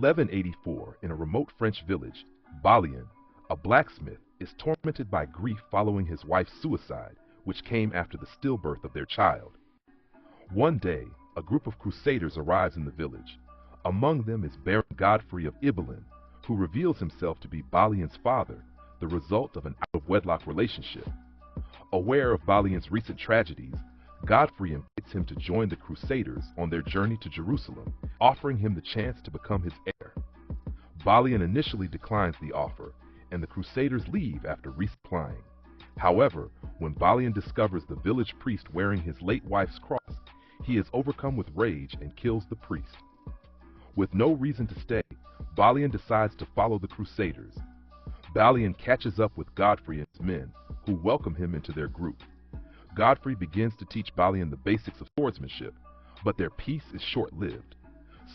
1184, in a remote French village, Baldwin, a blacksmith, is tormented by grief following his wife's suicide, which came after the stillbirth of their child. One day, a group of crusaders arrives in the village. Among them is Baron Godfrey of Ibelin, who reveals himself to be Baldwin's father, the result of an out-of-wedlock relationship. Aware of Baldwin's recent tragedies, Godfrey invites him to join the Crusaders on their journey to Jerusalem, offering him the chance to become his heir. Baldwin initially declines the offer, and the Crusaders leave after resupplying. However, when Baldwin discovers the village priest wearing his late wife's cross, he is overcome with rage and kills the priest. With no reason to stay, Baldwin decides to follow the Crusaders. Baldwin catches up with Godfrey and his men, who welcome him into their group. Godfrey begins to teach Baldwin the basics of swordsmanship, but their peace is short-lived.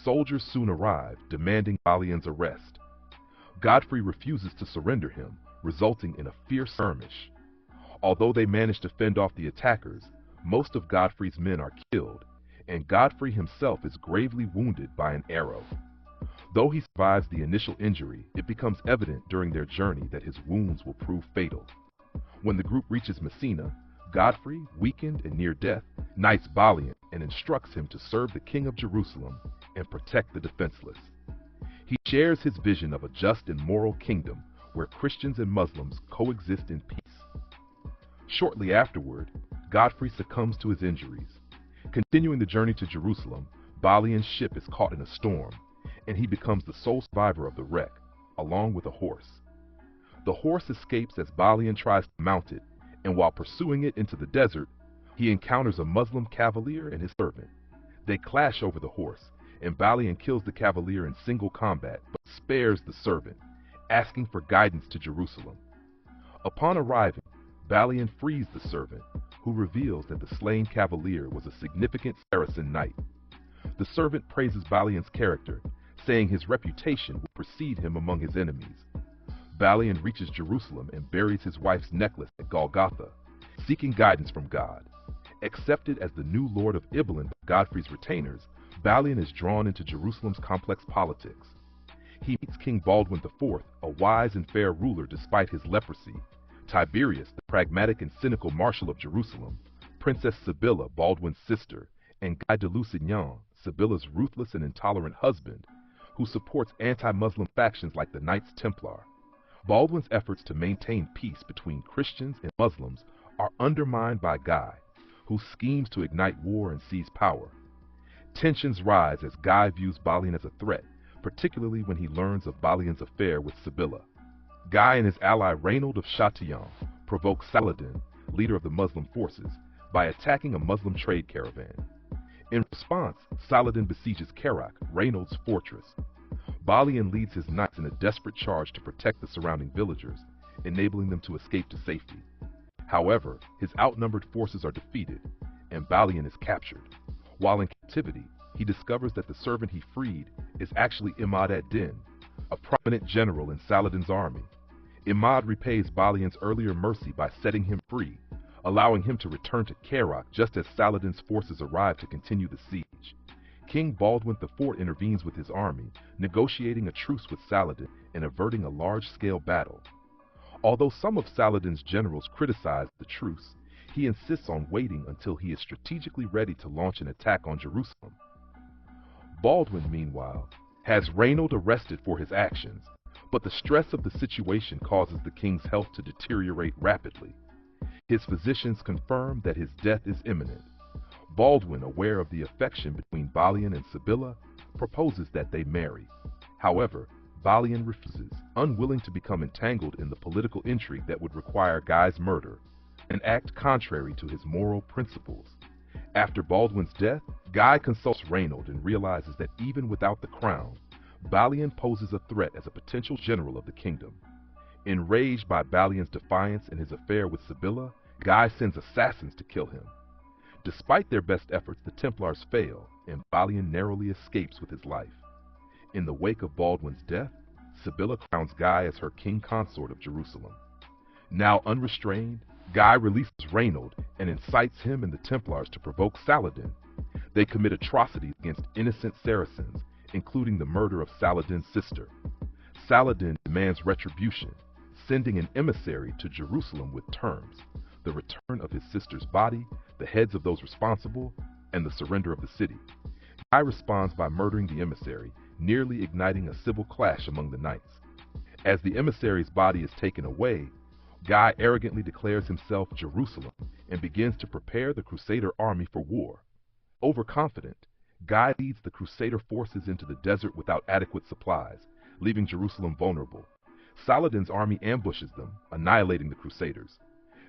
Soldiers soon arrive, demanding Baldwin's arrest. Godfrey refuses to surrender him, resulting in a fierce skirmish. Although they manage to fend off the attackers, most of Godfrey's men are killed, and Godfrey himself is gravely wounded by an arrow. Though he survives the initial injury, it becomes evident during their journey that his wounds will prove fatal. When the group reaches Messina, Godfrey, weakened and near death, knights Baldwin and instructs him to serve the king of Jerusalem and protect the defenseless. He shares his vision of a just and moral kingdom where Christians and Muslims coexist in peace. Shortly afterward, Godfrey succumbs to his injuries. Continuing the journey to Jerusalem, Baldwin's ship is caught in a storm, and he becomes the sole survivor of the wreck, along with a horse. The horse escapes as Baldwin tries to mount it, and while pursuing it into the desert, he encounters a Muslim cavalier and his servant. They clash over the horse, and Baldwin kills the cavalier in single combat, but spares the servant, asking for guidance to Jerusalem. Upon arriving, Baldwin frees the servant, who reveals that the slain cavalier was a significant Saracen knight. The servant praises Baldwin's character, saying his reputation will precede him among his enemies. Baldwin reaches Jerusalem and buries his wife's necklace at Golgotha, seeking guidance from God. Accepted as the new Lord of Ibelin by Godfrey's retainers, Baldwin is drawn into Jerusalem's complex politics. He meets King Baldwin IV, a wise and fair ruler despite his leprosy, Tiberius, the pragmatic and cynical marshal of Jerusalem, Princess Sibylla, Baldwin's sister, and Guy de Lusignan, Sibylla's ruthless and intolerant husband, who supports anti-Muslim factions like the Knights Templar. Baldwin's efforts to maintain peace between Christians and Muslims are undermined by Guy, who schemes to ignite war and seize power. Tensions rise as Guy views Baldwin as a threat, particularly when he learns of Baldwin's affair with Sibylla. Guy and his ally Reynold of Chatillon provoke Saladin, leader of the Muslim forces, by attacking a Muslim trade caravan. In response, Saladin besieges Kerak, Reynold's fortress. Baldwin leads his knights in a desperate charge to protect the surrounding villagers, enabling them to escape to safety. However, his outnumbered forces are defeated, and Baldwin is captured. While in captivity, he discovers that the servant he freed is actually Imad ad-Din, a prominent general in Saladin's army. Imad repays Baldwin's earlier mercy by setting him free, allowing him to return to Kerak just as Saladin's forces arrive to continue the siege. King Baldwin IV intervenes with his army, negotiating a truce with Saladin and averting a large-scale battle. Although some of Saladin's generals criticize the truce, he insists on waiting until he is strategically ready to launch an attack on Jerusalem. Baldwin, meanwhile, has Reynold arrested for his actions, but the stress of the situation causes the king's health to deteriorate rapidly. His physicians confirm that his death is imminent. Baldwin, aware of the affection between Baldwin and Sibylla, proposes that they marry. However, Baldwin refuses, unwilling to become entangled in the political intrigue that would require Guy's murder, an act contrary to his moral principles. After Baldwin's death, Guy consults Reynold and realizes that even without the crown, Baldwin poses a threat as a potential general of the kingdom. Enraged by Baldwin's defiance and his affair with Sibylla, Guy sends assassins to kill him. Despite their best efforts, the Templars fail, and Baldwin narrowly escapes with his life. In the wake of Baldwin's death, Sibylla crowns Guy as her king consort of Jerusalem. Now unrestrained, Guy releases Reynold and incites him and the Templars to provoke Saladin. They commit atrocities against innocent Saracens, including the murder of Saladin's sister. Saladin demands retribution, sending an emissary to Jerusalem with terms: the return of his sister's body, the heads of those responsible, and the surrender of the city. Guy responds by murdering the emissary, nearly igniting a civil clash among the knights. As the emissary's body is taken away, Guy arrogantly declares himself Jerusalem and begins to prepare the Crusader army for war. Overconfident, Guy leads the Crusader forces into the desert without adequate supplies, leaving Jerusalem vulnerable. Saladin's army ambushes them, annihilating the Crusaders.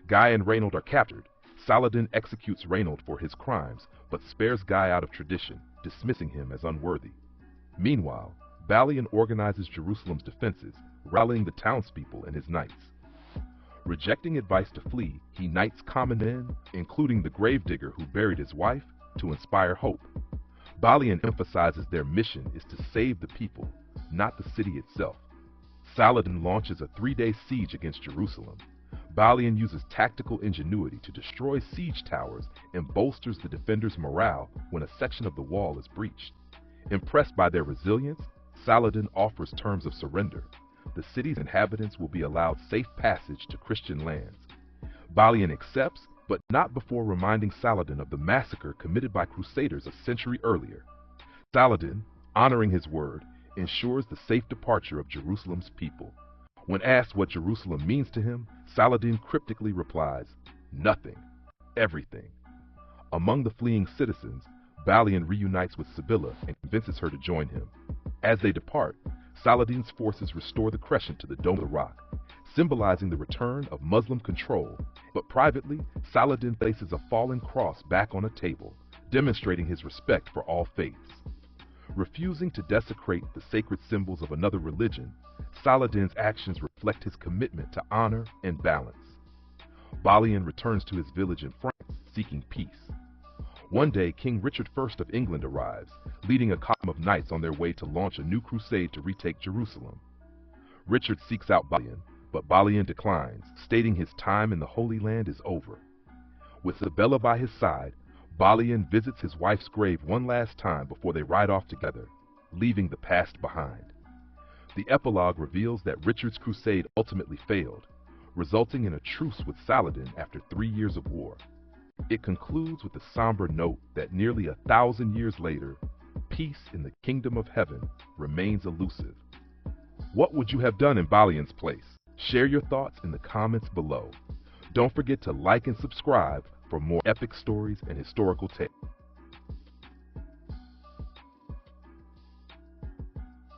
Guy and Reynold are captured. Saladin executes Reynold for his crimes, but spares Guy out of tradition, dismissing him as unworthy. Meanwhile, Baldwin organizes Jerusalem's defenses, rallying the townspeople and his knights. Rejecting advice to flee, he knights common men, including the gravedigger who buried his wife, to inspire hope. Baldwin emphasizes their mission is to save the people, not the city itself. Saladin launches a 3-day siege against Jerusalem. Baldwin uses tactical ingenuity to destroy siege towers and bolsters the defenders' morale when a section of the wall is breached. Impressed by their resilience, Saladin offers terms of surrender. The city's inhabitants will be allowed safe passage to Christian lands. Baldwin accepts, but not before reminding Saladin of the massacre committed by Crusaders a century earlier. Saladin, honoring his word, ensures the safe departure of Jerusalem's people. When asked what Jerusalem means to him, Saladin cryptically replies, "Nothing, everything." Among the fleeing citizens, Baldwin reunites with Sibylla and convinces her to join him. As they depart, Saladin's forces restore the crescent to the Dome of the Rock, symbolizing the return of Muslim control, but privately, Saladin places a fallen cross back on a table, demonstrating his respect for all faiths. Refusing to desecrate the sacred symbols of another religion, Saladin's actions reflect his commitment to honor and balance. Baldwin returns to his village in France, seeking peace. One day, King Richard I of England arrives, leading a column of knights on their way to launch a new crusade to retake Jerusalem. Richard seeks out Baldwin, but Baldwin declines, stating his time in the Holy Land is over. With Sibylla by his side, Baldwin visits his wife's grave one last time before they ride off together, leaving the past behind. The epilogue reveals that Richard's crusade ultimately failed, resulting in a truce with Saladin after 3 years of war. It concludes with the somber note that nearly 1,000 years later, peace in the kingdom of heaven remains elusive. What would you have done in Baldwin's place? Share your thoughts in the comments below. Don't forget to like and subscribe for more epic stories and historical tales.